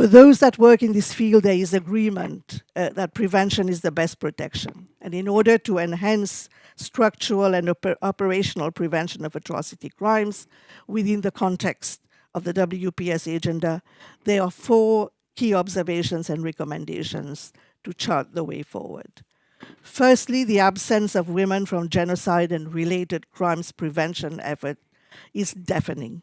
For those that work in this field, there is agreement that prevention is the best protection. And in order to enhance structural and operational prevention of atrocity crimes within the context of the WPS agenda, there are 4 key observations and recommendations to chart the way forward. Firstly, the absence of women from genocide and related crimes prevention effort is deafening.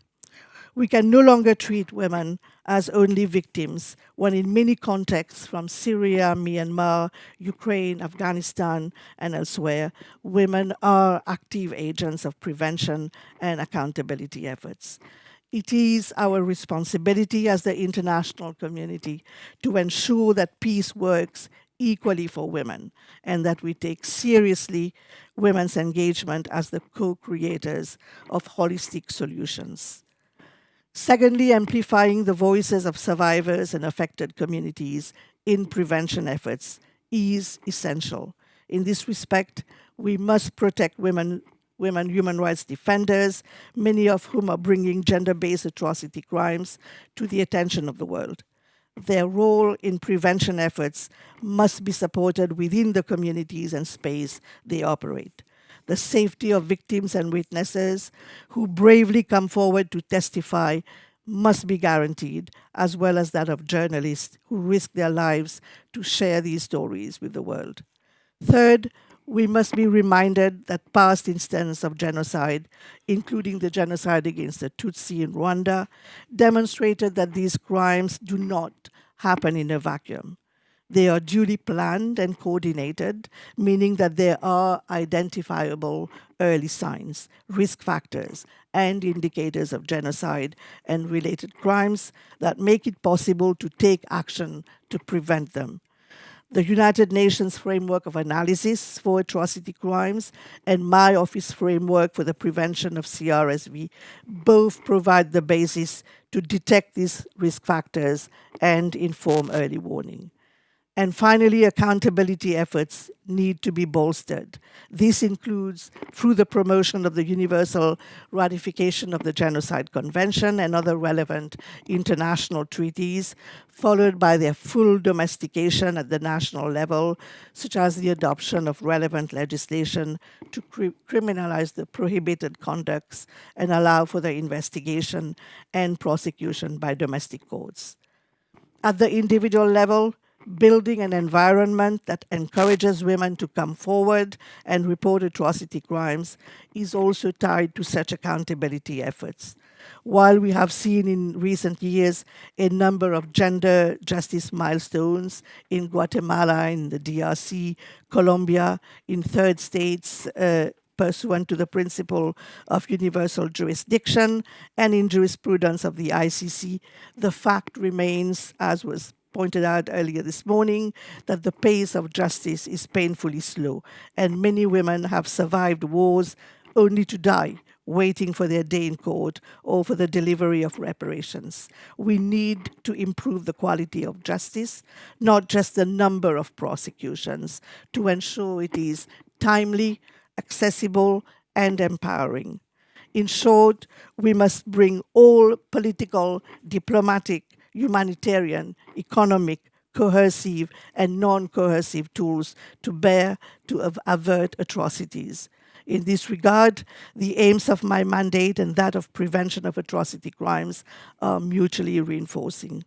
We can no longer treat women as only victims when in many contexts from Syria, Myanmar, Ukraine, Afghanistan, and elsewhere, women are active agents of prevention and accountability efforts. It is our responsibility as the international community to ensure that peace works equally for women and that we take seriously women's engagement as the co-creators of holistic solutions. Secondly, amplifying the voices of survivors and affected communities in prevention efforts is essential. In this respect, we must protect women human rights defenders, many of whom are bringing gender-based atrocity crimes to the attention of the world. Their role in prevention efforts must be supported within the communities and space they operate. The safety of victims and witnesses who bravely come forward to testify must be guaranteed, as well as that of journalists who risk their lives to share these stories with the world. Third, we must be reminded that past instances of genocide, including the genocide against the Tutsi in Rwanda, demonstrated that these crimes do not happen in a vacuum. They are duly planned and coordinated, meaning that there are identifiable early signs, risk factors, and indicators of genocide and related crimes that make it possible to take action to prevent them. The United Nations Framework of Analysis for Atrocity Crimes and my office framework for the prevention of CRSV both provide the basis to detect these risk factors and inform early warning. And finally, accountability efforts need to be bolstered. This includes through the promotion of the universal ratification of the Genocide Convention and other relevant international treaties, followed by their full domestication at the national level, such as the adoption of relevant legislation to criminalize the prohibited conducts and allow for their investigation and prosecution by domestic courts. At the individual level, building an environment that encourages women to come forward and report atrocity crimes is also tied to such accountability efforts. While we have seen in recent years a number of gender justice milestones in Guatemala, in the DRC, Colombia, in third states, pursuant to the principle of universal jurisdiction and in jurisprudence of the ICC, the fact remains, as was pointed out earlier this morning, that the pace of justice is painfully slow, and many women have survived wars only to die waiting for their day in court or for the delivery of reparations. We need to improve the quality of justice, not just the number of prosecutions, to ensure it is timely, accessible, and empowering. In short, we must bring all political, diplomatic, humanitarian, economic, coercive, and non-coercive tools to bear to avert atrocities. In this regard, the aims of my mandate and that of prevention of atrocity crimes are mutually reinforcing.